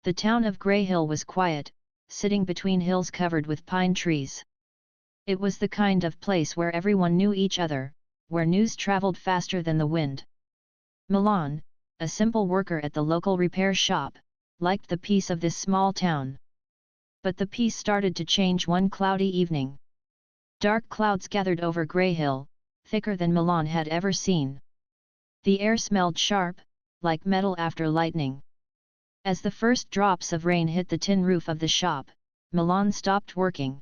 The town of Grey Hill was quiet, sitting between hills covered with pine trees. It was the kind of place where everyone knew each other, where news traveled faster than the wind. Milan, a simple worker at the local repair shop, liked the peace of this small town. But the peace started to change one cloudy evening. Dark clouds gathered over Grey Hill, thicker than Milan had ever seen. The air smelled sharp, like metal after lightning. As the first drops of rain hit the tin roof of the shop, Milan stopped working.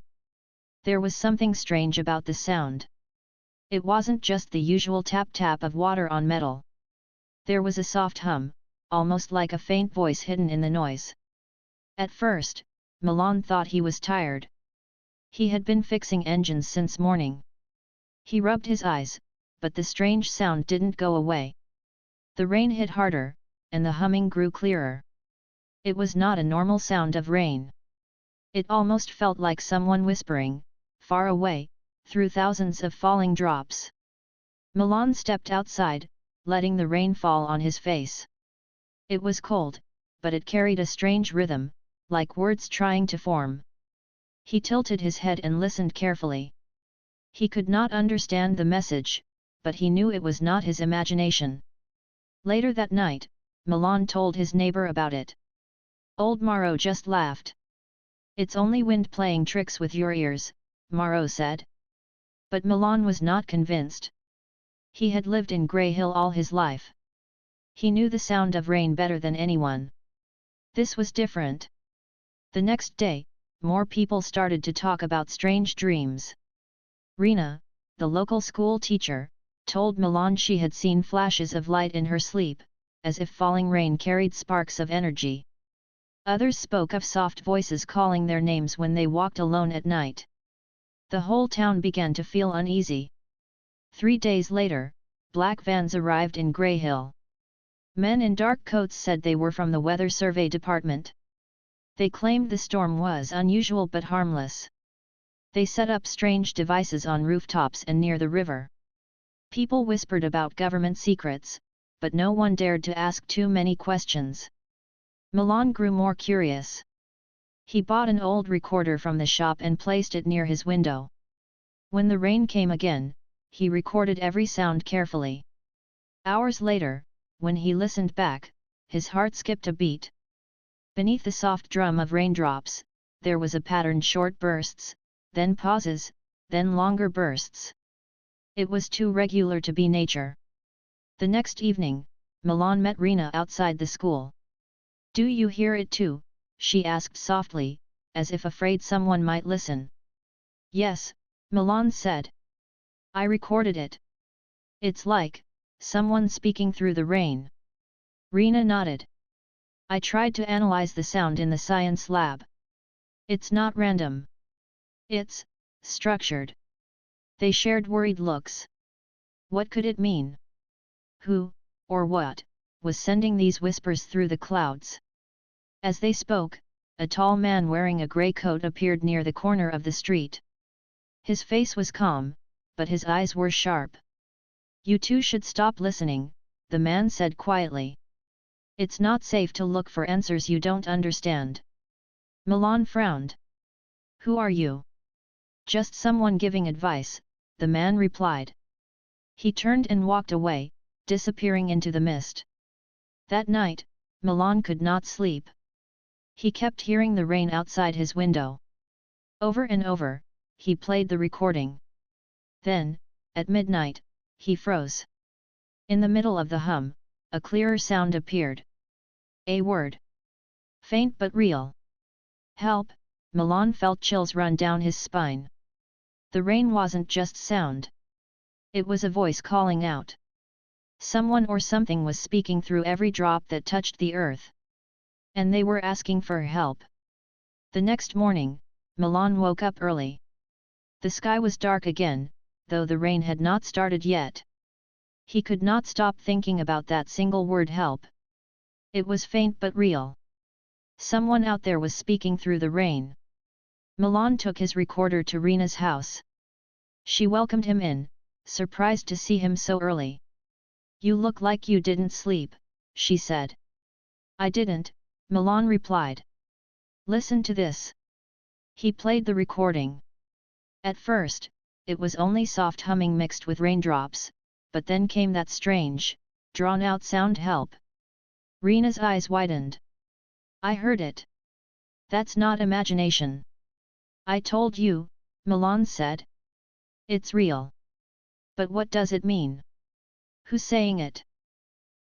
There was something strange about the sound. It wasn't just the usual tap-tap of water on metal. There was a soft hum, almost like a faint voice hidden in the noise. At first, Milan thought he was tired. He had been fixing engines since morning. He rubbed his eyes, but the strange sound didn't go away. The rain hit harder, and the humming grew clearer. It was not a normal sound of rain. It almost felt like someone whispering, far away, through thousands of falling drops. Milan stepped outside, letting the rain fall on his face. It was cold, but it carried a strange rhythm, like words trying to form. He tilted his head and listened carefully. He could not understand the message, but he knew it was not his imagination. Later that night, Milan told his neighbor about it. Old Maro just laughed. "It's only wind playing tricks with your ears," Maro said. But Milan was not convinced. He had lived in Grey Hill all his life. He knew the sound of rain better than anyone. This was different. The next day, more people started to talk about strange dreams. Rena, the local school teacher, told Milan she had seen flashes of light in her sleep, as if falling rain carried sparks of energy. Others spoke of soft voices calling their names when they walked alone at night. The whole town began to feel uneasy. 3 days later, black vans arrived in Grey Hill. Men in dark coats said they were from the Weather Survey Department. They claimed the storm was unusual but harmless. They set up strange devices on rooftops and near the river. People whispered about government secrets, but no one dared to ask too many questions. Milan grew more curious. He bought an old recorder from the shop and placed it near his window. When the rain came again, he recorded every sound carefully. Hours later, when he listened back, his heart skipped a beat. Beneath the soft drum of raindrops, there was a patterned short bursts, then pauses, then longer bursts. It was too regular to be nature. The next evening, Milan met Rena outside the school. "Do you hear it too?" she asked softly, as if afraid someone might listen. "Yes," Milan said. "I recorded it. It's like someone speaking through the rain." Rena nodded. "I tried to analyze the sound in the science lab. It's not random. It's structured." They shared worried looks. What could it mean? Who, or what, was sending these whispers through the clouds? As they spoke, a tall man wearing a grey coat appeared near the corner of the street. His face was calm, but his eyes were sharp. "You two should stop listening," the man said quietly. "It's not safe to look for answers you don't understand." Milan frowned. "Who are you?" "Just someone giving advice," the man replied. He turned and walked away, disappearing into the mist. That night, Milan could not sleep. He kept hearing the rain outside his window. Over and over, he played the recording. Then, at midnight, he froze. In the middle of the hum, a clearer sound appeared. A word. Faint but real. "Help!" Milan felt chills run down his spine. The rain wasn't just sound. It was a voice calling out. Someone or something was speaking through every drop that touched the earth. And they were asking for help. The next morning, Milan woke up early. The sky was dark again, though the rain had not started yet. He could not stop thinking about that single word help. It was faint but real. Someone out there was speaking through the rain. Milan took his recorder to Rena's house. She welcomed him in, surprised to see him so early. "You look like you didn't sleep," she said. "I didn't," Milan replied. Listen to this. He played the recording. At first, it was only soft humming mixed with raindrops, but then came that strange, drawn-out sound. Help! Rena's eyes widened. I heard it. That's not imagination. I told you, Milan said. It's real. But what does it mean? Who's saying it?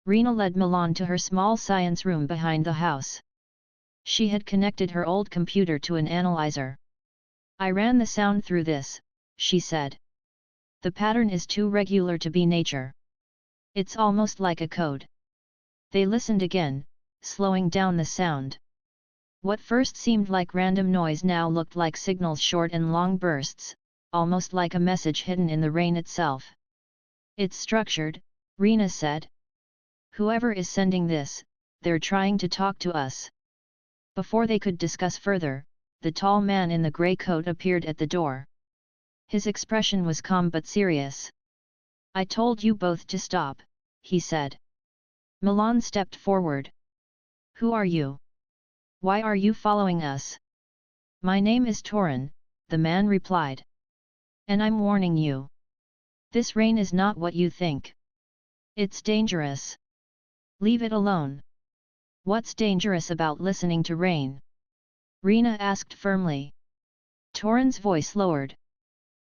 Rena led Milan to her small science room behind the house. She had connected her old computer to an analyzer. I ran the sound through this, she said. The pattern is too regular to be nature. It's almost like a code. They listened again, slowing down the sound. What first seemed like random noise now looked like signals, short and long bursts, almost like a message hidden in the rain itself. It's structured, Rena said. Whoever is sending this, they're trying to talk to us. Before they could discuss further, the tall man in the grey coat appeared at the door. His expression was calm but serious. I told you both to stop, he said. Milan stepped forward. Who are you? Why are you following us? My name is Torin, the man replied. And I'm warning you. This rain is not what you think. It's dangerous. Leave it alone. What's dangerous about listening to rain? Rena asked firmly. Torin's voice lowered.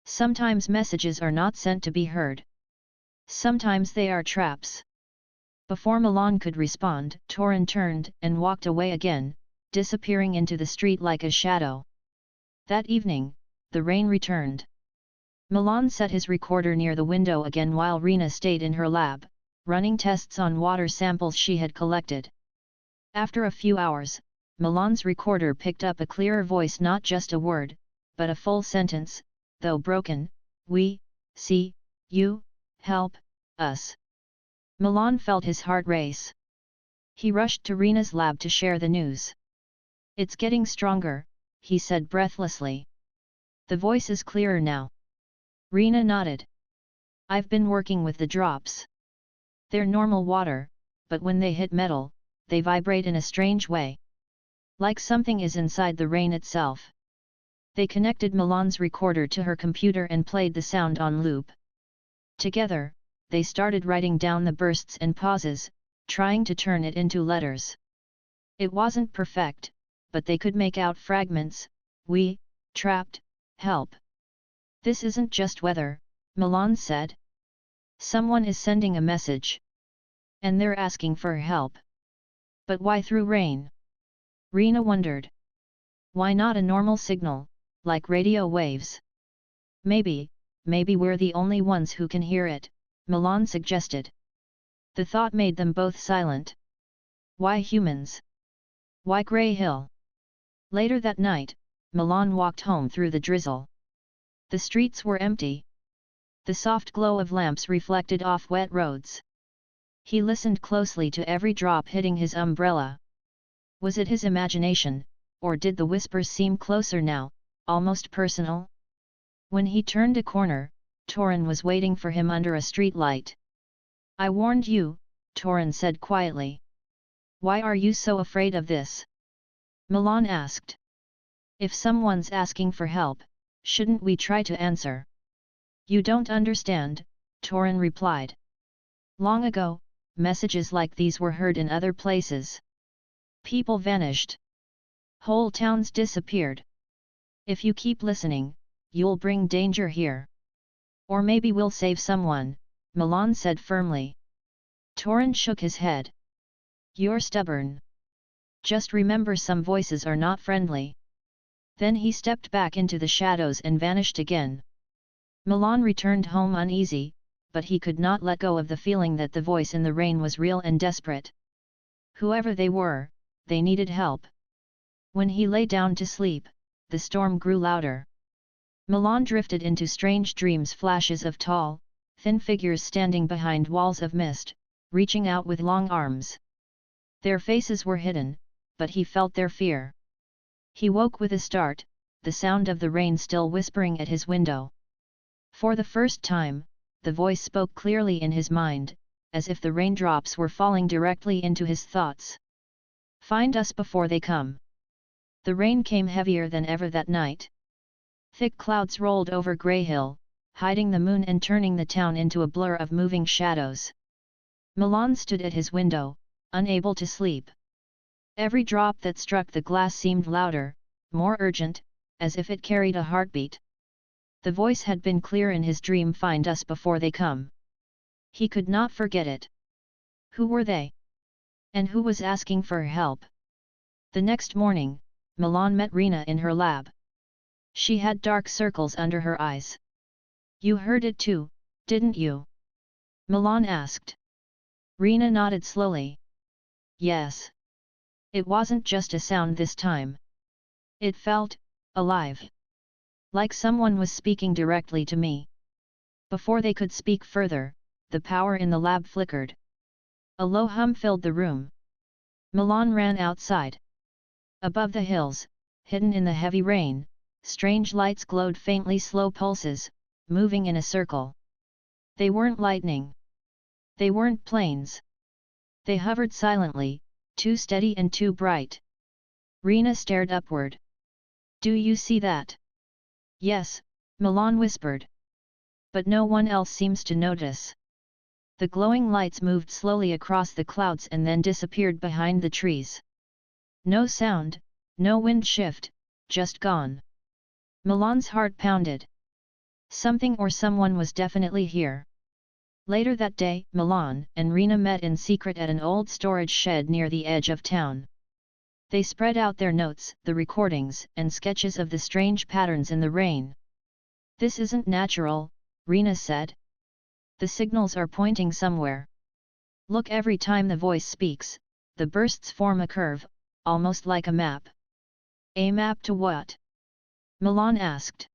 Sometimes messages are not sent to be heard. Sometimes they are traps. Before Milan could respond, Torin turned and walked away again, disappearing into the street like a shadow. That evening, the rain returned. Milan set his recorder near the window again while Rena stayed in her lab, running tests on water samples she had collected. After a few hours, Milan's recorder picked up a clearer voice, not just a word, but a full sentence, though broken. We, see, you, help, us. Milan felt his heart race. He rushed to Rena's lab to share the news. It's getting stronger, he said breathlessly. The voice is clearer now. Rena nodded. I've been working with the drops. They're normal water, but when they hit metal, they vibrate in a strange way. Like something is inside the rain itself. They connected Milan's recorder to her computer and played the sound on loop. Together, they started writing down the bursts and pauses, trying to turn it into letters. It wasn't perfect, but they could make out fragments. We, trapped, help. This isn't just weather, Milan said. Someone is sending a message. And they're asking for help. But why through rain? Rena wondered. Why not a normal signal, like radio waves? Maybe we're the only ones who can hear it, Milan suggested. The thought made them both silent. Why humans? Why Grey Hill? Later that night, Milan walked home through the drizzle. The streets were empty. The soft glow of lamps reflected off wet roads. He listened closely to every drop hitting his umbrella. Was it his imagination, or did the whispers seem closer now, almost personal? When he turned a corner, Torin was waiting for him under a street light. I warned you, Torin said quietly. Why are you so afraid of this? Milan asked. If someone's asking for help, shouldn't we try to answer? You don't understand, Torin replied. Long ago, messages like these were heard in other places. People vanished. Whole towns disappeared. If you keep listening, you'll bring danger here. Or maybe we'll save someone, Milan said firmly. Torin shook his head. You're stubborn. Just remember, some voices are not friendly. Then he stepped back into the shadows and vanished again. Milan returned home uneasy, but he could not let go of the feeling that the voice in the rain was real and desperate. Whoever they were, they needed help. When he lay down to sleep, the storm grew louder. Milan drifted into strange dreams, flashes of tall, thin figures standing behind walls of mist, reaching out with long arms. Their faces were hidden, but he felt their fear. He woke with a start, the sound of the rain still whispering at his window. For the first time, the voice spoke clearly in his mind, as if the raindrops were falling directly into his thoughts. Find us before they come. The rain came heavier than ever that night. Thick clouds rolled over Grey Hill, hiding the moon and turning the town into a blur of moving shadows. Milan stood at his window, unable to sleep. Every drop that struck the glass seemed louder, more urgent, as if it carried a heartbeat. The voice had been clear in his dream: find us before they come. He could not forget it. Who were they? And who was asking for help? The next morning, Milan met Rena in her lab. She had dark circles under her eyes. You heard it too, didn't you? Milan asked. Rena nodded slowly. Yes. It wasn't just a sound this time. It felt alive. Like someone was speaking directly to me. Before they could speak further, the power in the lab flickered. A low hum filled the room. Milan ran outside. Above the hills, hidden in the heavy rain, strange lights glowed faintly, slow pulses, moving in a circle. They weren't lightning. They weren't planes. They hovered silently, too steady and too bright. Rena stared upward. Do you see that? Yes, Milan whispered. But no one else seems to notice. The glowing lights moved slowly across the clouds and then disappeared behind the trees. No sound, no wind shift, just gone. Milan's heart pounded. Something or someone was definitely here. Later that day, Milan and Rena met in secret at an old storage shed near the edge of town. They spread out their notes, the recordings and sketches of the strange patterns in the rain. This isn't natural, Rena said. The signals are pointing somewhere. Look, every time the voice speaks, the bursts form a curve, almost like a map. A map to what? Milan asked.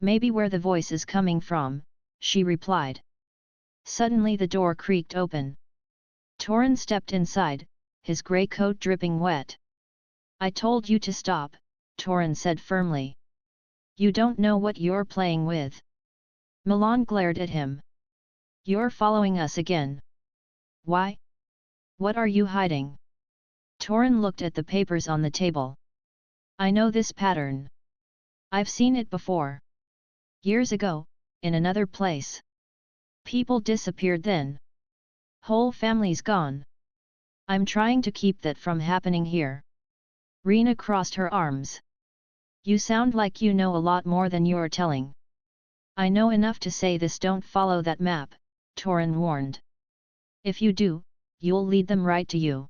Maybe where the voice is coming from, she replied. Suddenly the door creaked open. Torin stepped inside, his grey coat dripping wet. I told you to stop, Torin said firmly. You don't know what you're playing with. Milan glared at him. You're following us again. Why? What are you hiding? Torin looked at the papers on the table. I know this pattern. I've seen it before. Years ago, in another place. People disappeared then. Whole families gone. I'm trying to keep that from happening here. Rena crossed her arms. You sound like you know a lot more than you're telling. I know enough to say this: don't follow that map, Torin warned. If you do, you'll lead them right to you.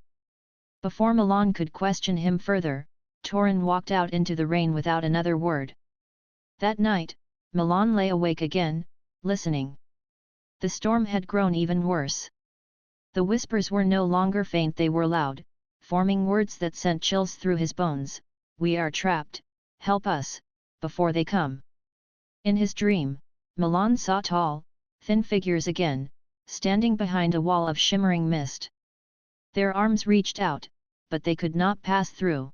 Before Milan could question him further, Torin walked out into the rain without another word. That night, Milan lay awake again, listening. The storm had grown even worse. The whispers were no longer faint, they were loud, forming words that sent chills through his bones. We are trapped, help us, before they come. In his dream, Milan saw tall, thin figures again, standing behind a wall of shimmering mist. Their arms reached out, but they could not pass through.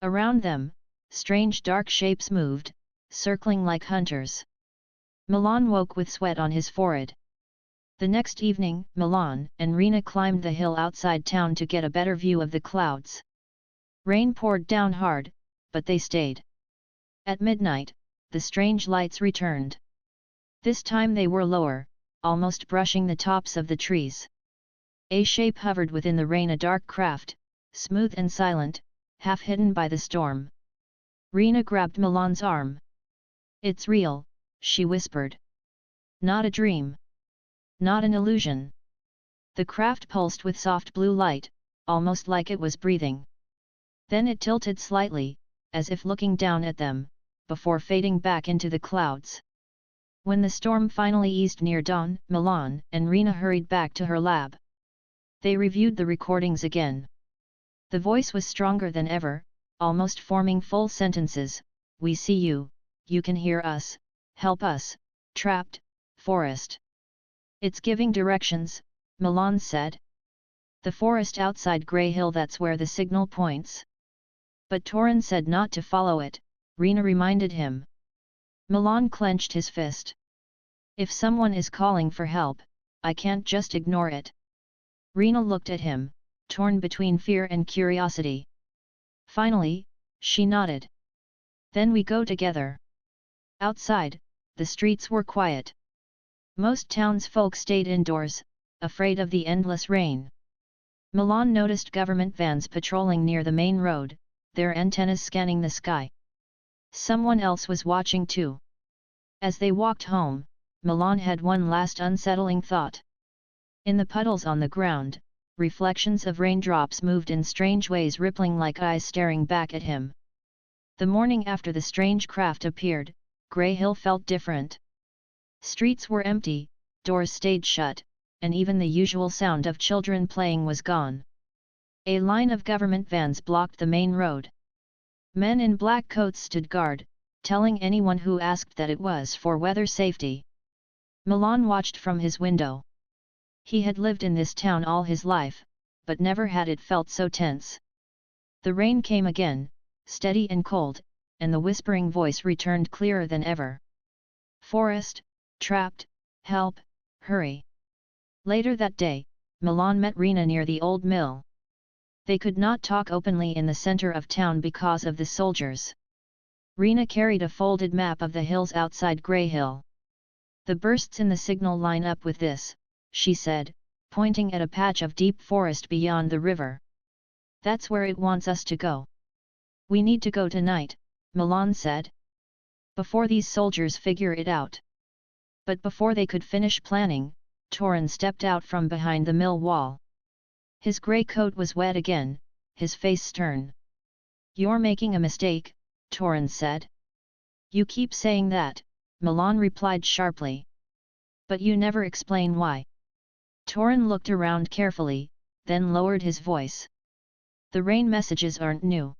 Around them, strange dark shapes moved, circling like hunters. Milan woke with sweat on his forehead. The next evening, Milan and Rena climbed the hill outside town to get a better view of the clouds. Rain poured down hard, but they stayed. At midnight, the strange lights returned. This time they were lower, almost brushing the tops of the trees. A shape hovered within the rain, a dark craft, smooth and silent, half hidden by the storm. Rena grabbed Milan's arm. It's real, she whispered. Not a dream. Not an illusion. The craft pulsed with soft blue light, almost like it was breathing. Then it tilted slightly, as if looking down at them, before fading back into the clouds. When the storm finally eased near dawn, Milan and Rena hurried back to her lab. They reviewed the recordings again. The voice was stronger than ever, almost forming full sentences. We see you, you can hear us, help us, trapped, forest. It's giving directions, Milan said. The forest outside Grey Hill, that's where the signal points. But Torin said not to follow it, Rena reminded him. Milan clenched his fist. If someone is calling for help, I can't just ignore it. Rena looked at him, torn between fear and curiosity. Finally, she nodded. Then we go together. Outside, the streets were quiet. Most townsfolk stayed indoors, afraid of the endless rain. Milan noticed government vans patrolling near the main road, their antennas scanning the sky. Someone else was watching too. As they walked home, Milan had one last unsettling thought. In the puddles on the ground, reflections of raindrops moved in strange ways, rippling like eyes staring back at him. The morning after the strange craft appeared, Grey Hill felt different. Streets were empty, doors stayed shut, and even the usual sound of children playing was gone. A line of government vans blocked the main road. Men in black coats stood guard, telling anyone who asked that it was for weather safety. Milan watched from his window. He had lived in this town all his life, but never had it felt so tense. The rain came again, steady and cold, and the whispering voice returned clearer than ever. Forest, trapped, help, hurry. Later that day, Milan met Rena near the old mill. They could not talk openly in the center of town because of the soldiers. Rena carried a folded map of the hills outside Grey Hill. The bursts in the signal line up with this, she said, pointing at a patch of deep forest beyond the river. That's where it wants us to go. We need to go tonight, Milan said. Before these soldiers figure it out. But before they could finish planning, Torin stepped out from behind the mill wall. His grey coat was wet again, his face stern. You're making a mistake, Torin said. You keep saying that, Milan replied sharply. But you never explain why. Torin looked around carefully, then lowered his voice. The rain messages aren't new.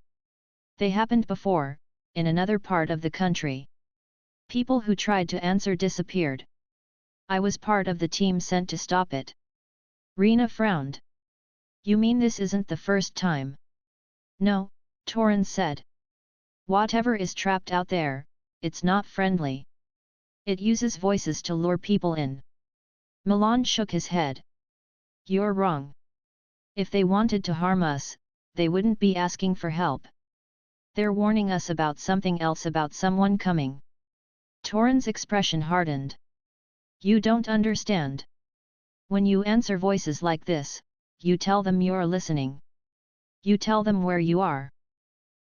They happened before, in another part of the country. People who tried to answer disappeared. I was part of the team sent to stop it. Rena frowned. You mean this isn't the first time? No, Torin said. Whatever is trapped out there, it's not friendly. It uses voices to lure people in. Milan shook his head. You're wrong. If they wanted to harm us, they wouldn't be asking for help. They're warning us about something else, about someone coming. Torin's expression hardened. You don't understand. When you answer voices like this, you tell them you're listening. You tell them where you are.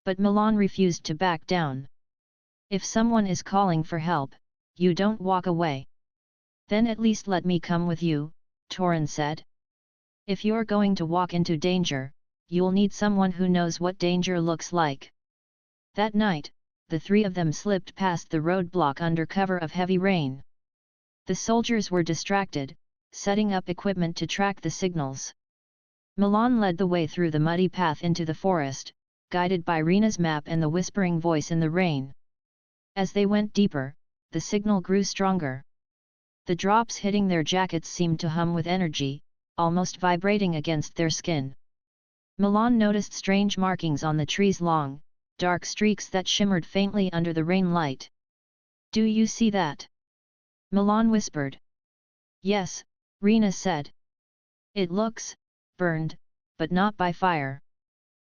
But Milan refused to back down. If someone is calling for help, you don't walk away. Then at least let me come with you, Torin said. If you're going to walk into danger, you'll need someone who knows what danger looks like. That night, the three of them slipped past the roadblock under cover of heavy rain. The soldiers were distracted, setting up equipment to track the signals. Milan led the way through the muddy path into the forest, guided by Rena's map and the whispering voice in the rain. As they went deeper, the signal grew stronger. The drops hitting their jackets seemed to hum with energy, almost vibrating against their skin. Milan noticed strange markings on the trees, long, dark streaks that shimmered faintly under the rain light. Do you see that? Milan whispered. Yes, Rena said. It looks burned, but not by fire.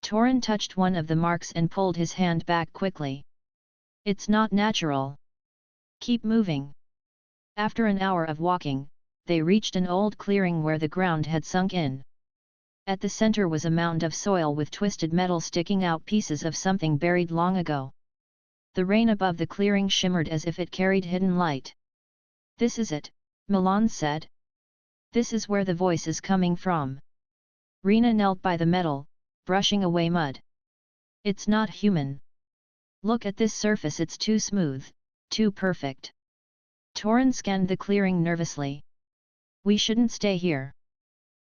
Torin touched one of the marks and pulled his hand back quickly. It's not natural. Keep moving. After an hour of walking, they reached an old clearing where the ground had sunk in. At the center was a mound of soil with twisted metal sticking out, pieces of something buried long ago. The rain above the clearing shimmered as if it carried hidden light. This is it, Milan said. This is where the voice is coming from. Rena knelt by the metal, brushing away mud. It's not human. Look at this surface, it's too smooth, too perfect. Torin scanned the clearing nervously. We shouldn't stay here.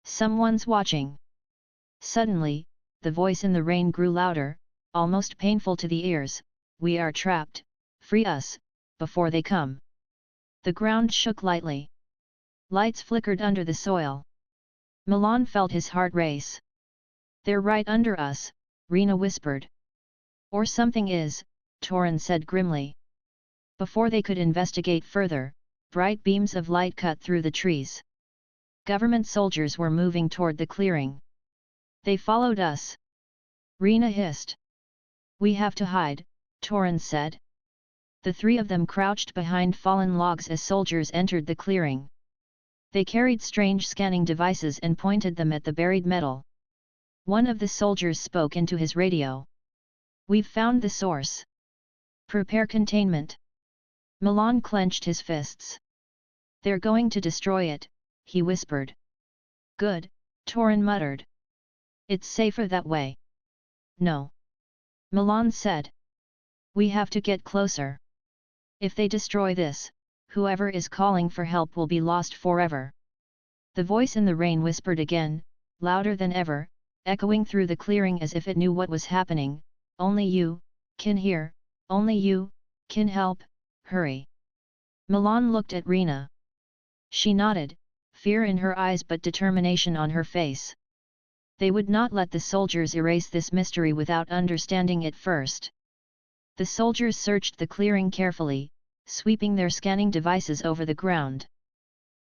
Someone's watching. Suddenly, the voice in the rain grew louder, almost painful to the ears. We are trapped, free us, before they come. The ground shook lightly. Lights flickered under the soil. Milan felt his heart race. They're right under us, Rena whispered. Or something is, Torin said grimly. Before they could investigate further, bright beams of light cut through the trees. Government soldiers were moving toward the clearing. They followed us. Rena hissed. We have to hide, Torin said. The three of them crouched behind fallen logs as soldiers entered the clearing. They carried strange scanning devices and pointed them at the buried metal. One of the soldiers spoke into his radio. We've found the source. Prepare containment. Milan clenched his fists. They're going to destroy it, he whispered. Good, Torin muttered. It's safer that way. No. Milan said. We have to get closer. If they destroy this, whoever is calling for help will be lost forever. The voice in the rain whispered again, louder than ever, echoing through the clearing as if it knew what was happening. Only you can hear, only you can help, hurry. Milan looked at Rena. She nodded, fear in her eyes but determination on her face. They would not let the soldiers erase this mystery without understanding it first. The soldiers searched the clearing carefully, sweeping their scanning devices over the ground.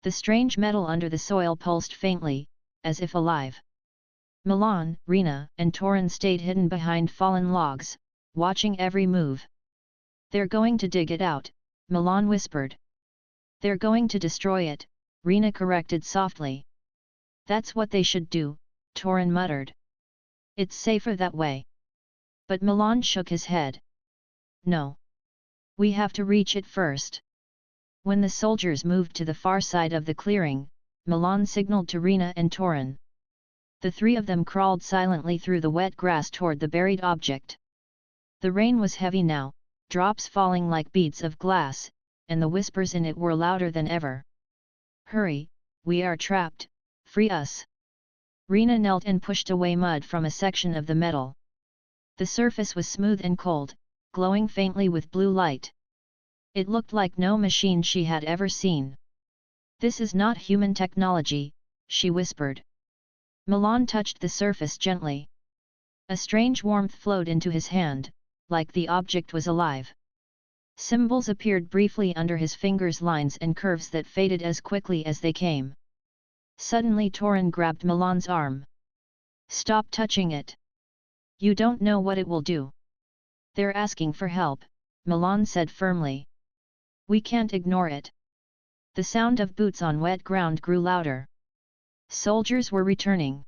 The strange metal under the soil pulsed faintly, as if alive. Milan, Rena, and Torin stayed hidden behind fallen logs, watching every move. They're going to dig it out, Milan whispered. They're going to destroy it, Rena corrected softly. That's what they should do, Torin muttered. It's safer that way. But Milan shook his head. No. We have to reach it first. When the soldiers moved to the far side of the clearing, Milan signaled to Rena and Torin. The three of them crawled silently through the wet grass toward the buried object. The rain was heavy now, drops falling like beads of glass, and the whispers in it were louder than ever. Hurry, we are trapped, free us. Rena knelt and pushed away mud from a section of the metal. The surface was smooth and cold, glowing faintly with blue light. It looked like no machine she had ever seen. This is not human technology, she whispered. Milan touched the surface gently. A strange warmth flowed into his hand, like the object was alive. Symbols appeared briefly under his fingers, lines and curves that faded as quickly as they came. Suddenly Torin grabbed Milan's arm. Stop touching it. You don't know what it will do. They're asking for help, Milan said firmly. We can't ignore it. The sound of boots on wet ground grew louder. Soldiers were returning.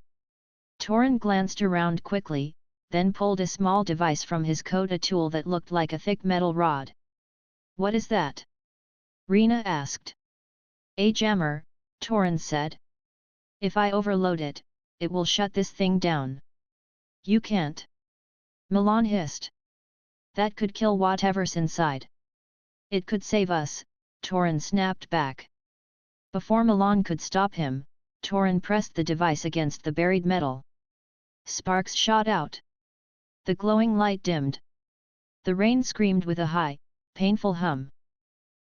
Torin glanced around quickly, then pulled a small device from his coat, a tool that looked like a thick metal rod. What is that? Rena asked. A jammer, Torin said. If I overload it, it will shut this thing down. You can't. Milan hissed. That could kill whatever's inside. It could save us, Torin snapped back. Before Milan could stop him, Torin pressed the device against the buried metal. Sparks shot out. The glowing light dimmed. The rain screamed with a high, painful hum.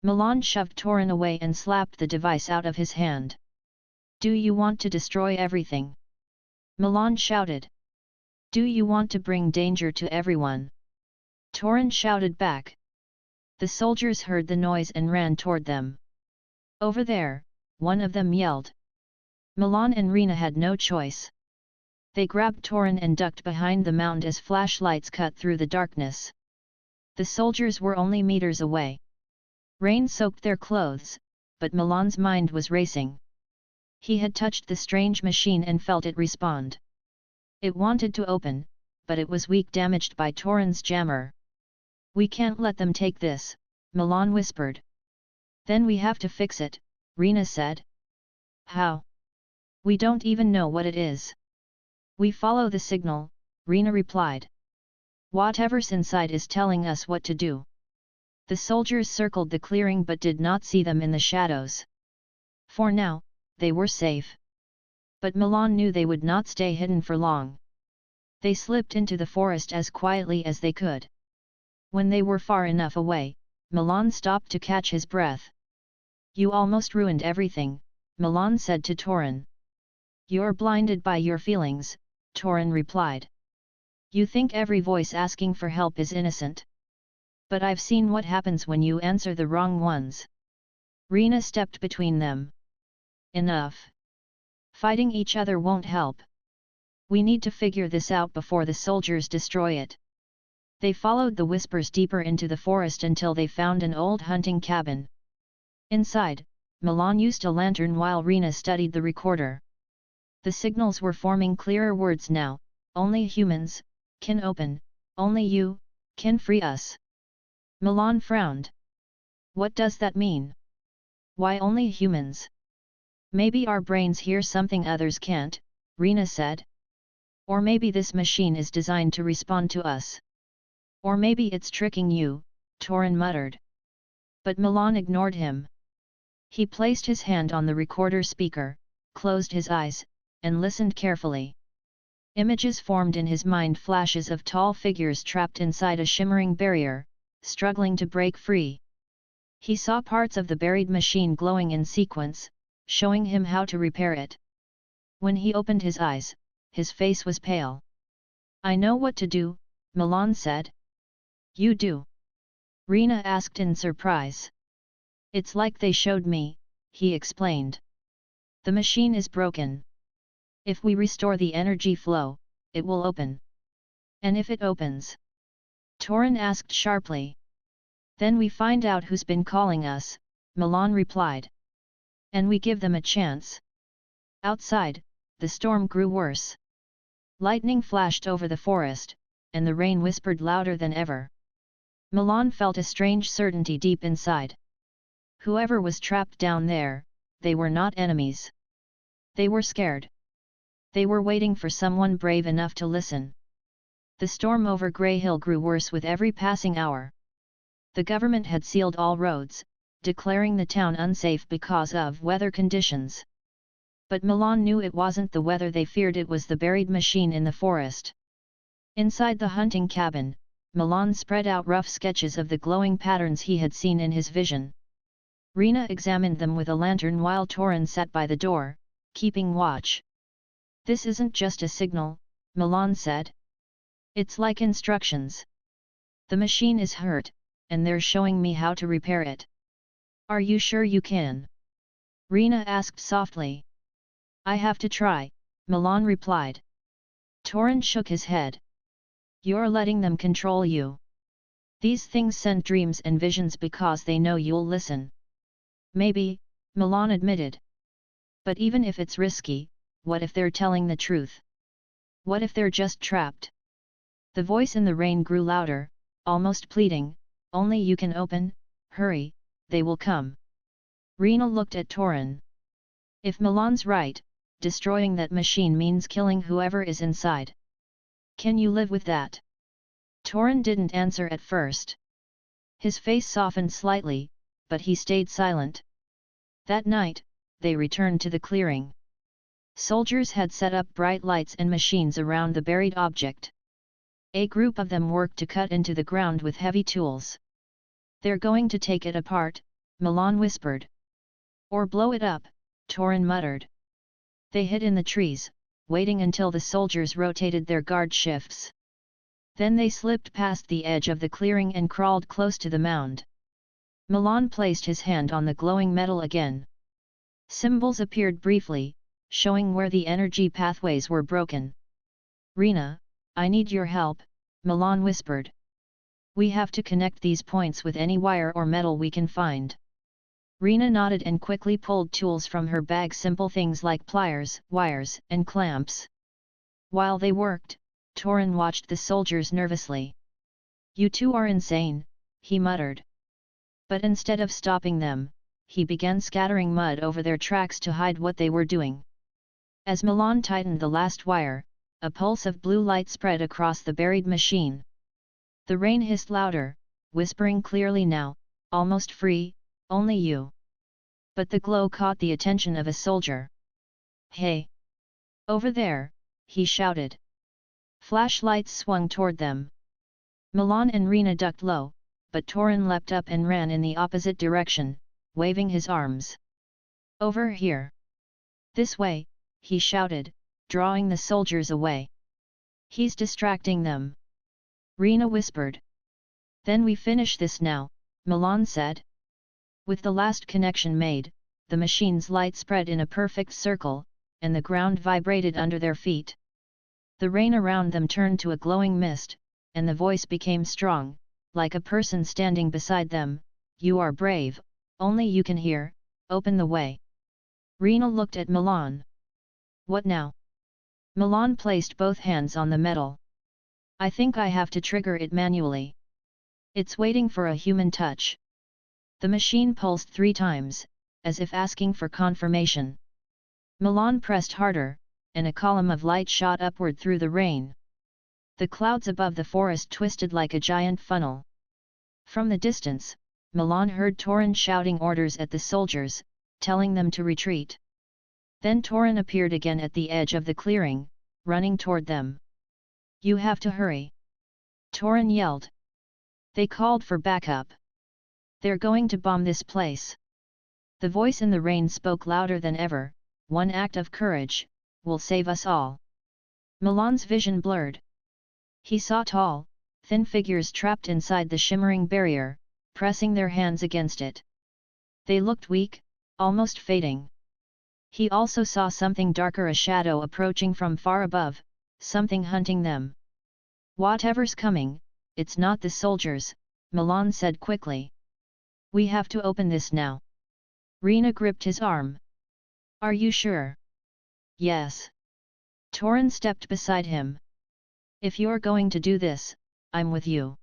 Milan shoved Torin away and slapped the device out of his hand. Do you want to destroy everything? Milan shouted. Do you want to bring danger to everyone? Torin shouted back. The soldiers heard the noise and ran toward them. Over there, one of them yelled. Milan and Rena had no choice. They grabbed Torin and ducked behind the mound as flashlights cut through the darkness. The soldiers were only meters away. Rain soaked their clothes, but Milan's mind was racing. He had touched the strange machine and felt it respond. It wanted to open, but it was weak, damaged by Torin's jammer. We can't let them take this, Milan whispered. Then we have to fix it, Rena said. How? We don't even know what it is. We follow the signal, Rena replied. Whatever's inside is telling us what to do. The soldiers circled the clearing but did not see them in the shadows. For now, they were safe. But Milan knew they would not stay hidden for long. They slipped into the forest as quietly as they could. When they were far enough away, Milan stopped to catch his breath. You almost ruined everything, Milan said to Torin. You're blinded by your feelings, Torin replied. You think every voice asking for help is innocent. But I've seen what happens when you answer the wrong ones. Rena stepped between them. Enough. Fighting each other won't help. We need to figure this out before the soldiers destroy it. They followed the whispers deeper into the forest until they found an old hunting cabin. Inside, Milan used a lantern while Rena studied the recorder. The signals were forming clearer words now: only humans can open, only you can free us. Milan frowned. What does that mean? Why only humans? Maybe our brains hear something others can't, Rena said. Or maybe this machine is designed to respond to us. Or maybe it's tricking you, Torin muttered. But Milan ignored him. He placed his hand on the recorder speaker, closed his eyes, and listened carefully. Images formed in his mind, flashes of tall figures trapped inside a shimmering barrier, struggling to break free. He saw parts of the buried machine glowing in sequence, showing him how to repair it. When he opened his eyes, his face was pale. I know what to do, Milan said. You do? Rena asked in surprise. It's like they showed me, he explained. The machine is broken. If we restore the energy flow, it will open. And if it opens? Torin asked sharply. Then we find out who's been calling us, Milan replied. And we give them a chance. Outside, the storm grew worse. Lightning flashed over the forest, and the rain whispered louder than ever. Milan felt a strange certainty deep inside. Whoever was trapped down there, they were not enemies. They were scared. They were waiting for someone brave enough to listen. The storm over Grey Hill grew worse with every passing hour. The government had sealed all roads, declaring the town unsafe because of weather conditions. But Milan knew it wasn't the weather they feared, it was the buried machine in the forest. Inside the hunting cabin, Milan spread out rough sketches of the glowing patterns he had seen in his vision. Rena examined them with a lantern while Torin sat by the door, keeping watch. This isn't just a signal, Milan said. It's like instructions. The machine is hurt, and they're showing me how to repair it. Are you sure you can? Rena asked softly. I have to try, Milan replied. Torin shook his head. You're letting them control you. These things send dreams and visions because they know you'll listen. Maybe, Milan admitted. But even if it's risky, what if they're telling the truth? What if they're just trapped? The voice in the rain grew louder, almost pleading, only you can open, hurry, they will come. Rena looked at Torin. If Milan's right, destroying that machine means killing whoever is inside. Can you live with that? Torin didn't answer at first. His face softened slightly, but he stayed silent. That night, they returned to the clearing. Soldiers had set up bright lights and machines around the buried object. A group of them worked to cut into the ground with heavy tools. They're going to take it apart, Milan whispered. Or blow it up, Torin muttered. They hid in the trees, waiting until the soldiers rotated their guard shifts. Then they slipped past the edge of the clearing and crawled close to the mound. Milan placed his hand on the glowing metal again. Symbols appeared briefly, showing where the energy pathways were broken. Rena, I need your help, Milan whispered. We have to connect these points with any wire or metal we can find. Rena nodded and quickly pulled tools from her bag, simple things like pliers, wires, and clamps. While they worked, Torin watched the soldiers nervously. You two are insane, he muttered. But instead of stopping them, he began scattering mud over their tracks to hide what they were doing. As Milan tightened the last wire, a pulse of blue light spread across the buried machine. The rain hissed louder, whispering clearly now, almost free, only you. But the glow caught the attention of a soldier. Hey! Over there, he shouted. Flashlights swung toward them. Milan and Rena ducked low, but Torin leapt up and ran in the opposite direction, waving his arms. Over here! This way, he shouted, drawing the soldiers away. He's distracting them. Rena whispered. Then we finish this now, Milan said. With the last connection made, the machine's light spread in a perfect circle, and the ground vibrated under their feet. The rain around them turned to a glowing mist, and the voice became strong, like a person standing beside them. "You are brave, only you can hear, open the way." Rena looked at Milan. "What now?" Milan placed both hands on the metal. "I think I have to trigger it manually. It's waiting for a human touch." The machine pulsed 3 times, as if asking for confirmation. Milan pressed harder, and a column of light shot upward through the rain. The clouds above the forest twisted like a giant funnel. From the distance, Milan heard Torin shouting orders at the soldiers, telling them to retreat. Then Torin appeared again at the edge of the clearing, running toward them. "You have to hurry!" Torin yelled. They called for backup. "They're going to bomb this place." The voice in the rain spoke louder than ever. "One act of courage will save us all." Milan's vision blurred. He saw tall, thin figures trapped inside the shimmering barrier, pressing their hands against it. They looked weak, almost fading. He also saw something darker, a shadow approaching from far above, something hunting them. "Whatever's coming, it's not the soldiers," Milan said quickly. "We have to open this now." Rena gripped his arm. "Are you sure?" "Yes." Torin stepped beside him. "If you're going to do this, I'm with you."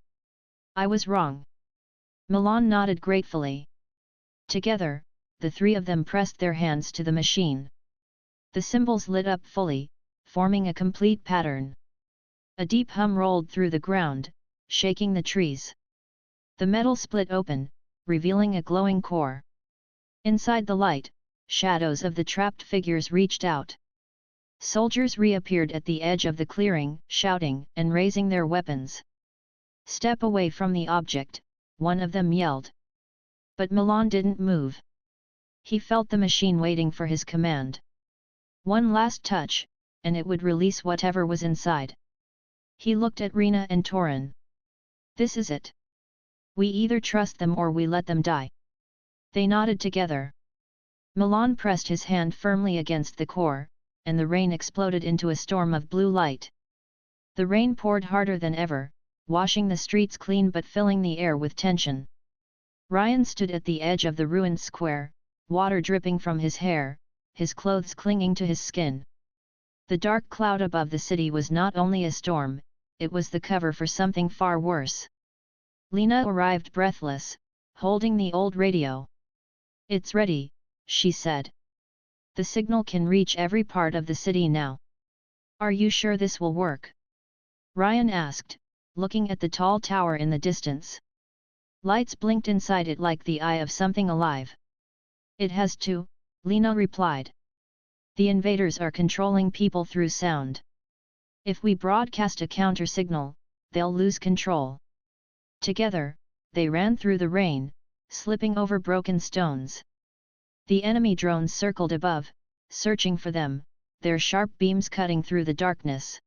"I was wrong." Milan nodded gratefully. Together, the 3 of them pressed their hands to the machine. The symbols lit up fully, forming a complete pattern. A deep hum rolled through the ground, shaking the trees. The metal split open, revealing a glowing core. Inside the light, shadows of the trapped figures reached out. Soldiers reappeared at the edge of the clearing, shouting and raising their weapons. "Step away from the object," one of them yelled. But Milan didn't move. He felt the machine waiting for his command. One last touch, and it would release whatever was inside. He looked at Rena and Torin. "This is it. We either trust them or we let them die." They nodded together. Milan pressed his hand firmly against the core, and the rain exploded into a storm of blue light. The rain poured harder than ever, washing the streets clean but filling the air with tension. Ryan stood at the edge of the ruined square, water dripping from his hair, his clothes clinging to his skin. The dark cloud above the city was not only a storm, it was the cover for something far worse. Lena arrived breathless, holding the old radio. "It's ready," she said. "The signal can reach every part of the city now." "Are you sure this will work?" Ryan asked, looking at the tall tower in the distance. Lights blinked inside it like the eye of something alive. "It has to," Lena replied. "The invaders are controlling people through sound. If we broadcast a counter-signal, they'll lose control." Together, they ran through the rain, slipping over broken stones. The enemy drones circled above, searching for them, their sharp beams cutting through the darkness.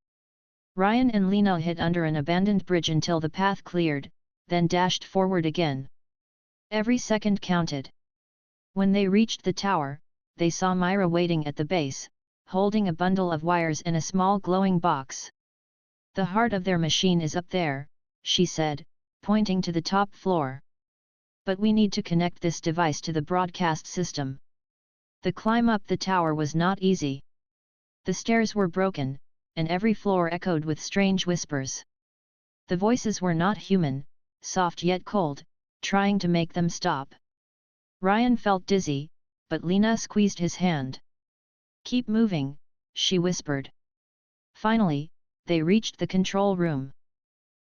Ryan and Lena hid under an abandoned bridge until the path cleared, then dashed forward again. Every second counted. When they reached the tower, they saw Myra waiting at the base, holding a bundle of wires in a small glowing box. "The heart of their machine is up there," she said, pointing to the top floor. "But we need to connect this device to the broadcast system." The climb up the tower was not easy. The stairs were broken, and every floor echoed with strange whispers. The voices were not human, soft yet cold, trying to make them stop. Ryan felt dizzy, but Lena squeezed his hand. "Keep moving," she whispered. Finally, they reached the control room.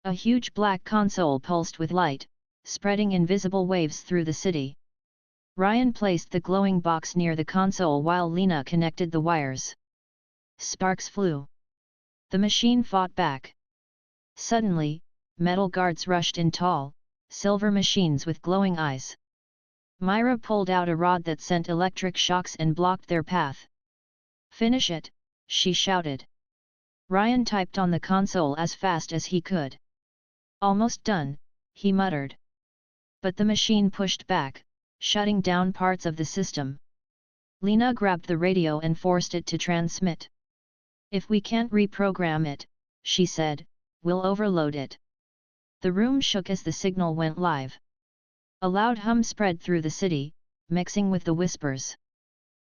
A huge black console pulsed with light, spreading invisible waves through the city. Ryan placed the glowing box near the console while Lena connected the wires. Sparks flew. The machine fought back. Suddenly, metal guards rushed in, tall, silver machines with glowing eyes. Myra pulled out a rod that sent electric shocks and blocked their path. "Finish it," she shouted. Ryan typed on the console as fast as he could. "Almost done," he muttered. But the machine pushed back, shutting down parts of the system. Lena grabbed the radio and forced it to transmit. If we can't reprogram it, she said, we'll overload it. The room shook as the signal went live. A loud hum spread through the city, mixing with the whispers.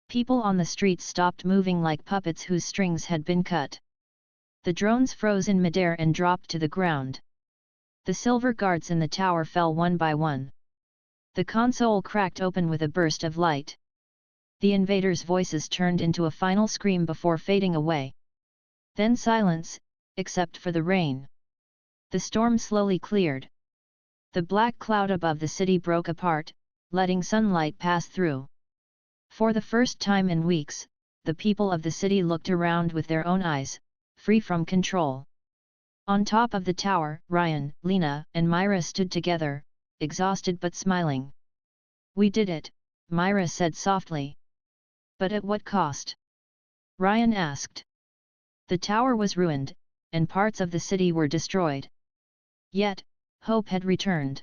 People on the streets stopped moving like puppets whose strings had been cut. The drones froze in midair and dropped to the ground. The silver guards in the tower fell one by one. The console cracked open with a burst of light. The invaders' voices turned into a final scream before fading away. Then silence, except for the rain. The storm slowly cleared. The black cloud above the city broke apart, letting sunlight pass through. For the first time in weeks, the people of the city looked around with their own eyes, free from control. On top of the tower, Ryan, Lena, and Myra stood together, exhausted but smiling. We did it, Myra said softly. But at what cost? Ryan asked. The tower was ruined, and parts of the city were destroyed. Yet, hope had returned.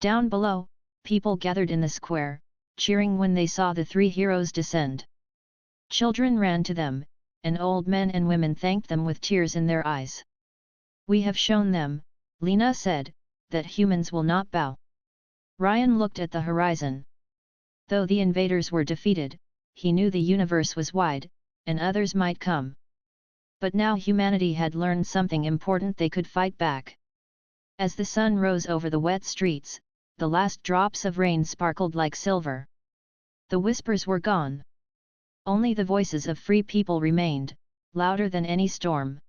Down below, people gathered in the square, cheering when they saw the three heroes descend. Children ran to them, and old men and women thanked them with tears in their eyes. We have shown them, Lena said, that humans will not bow. Ryan looked at the horizon. Though the invaders were defeated, he knew the universe was wide, and others might come. But now humanity had learned something important: they could fight back. As the sun rose over the wet streets, the last drops of rain sparkled like silver. The whispers were gone. Only the voices of free people remained, louder than any storm.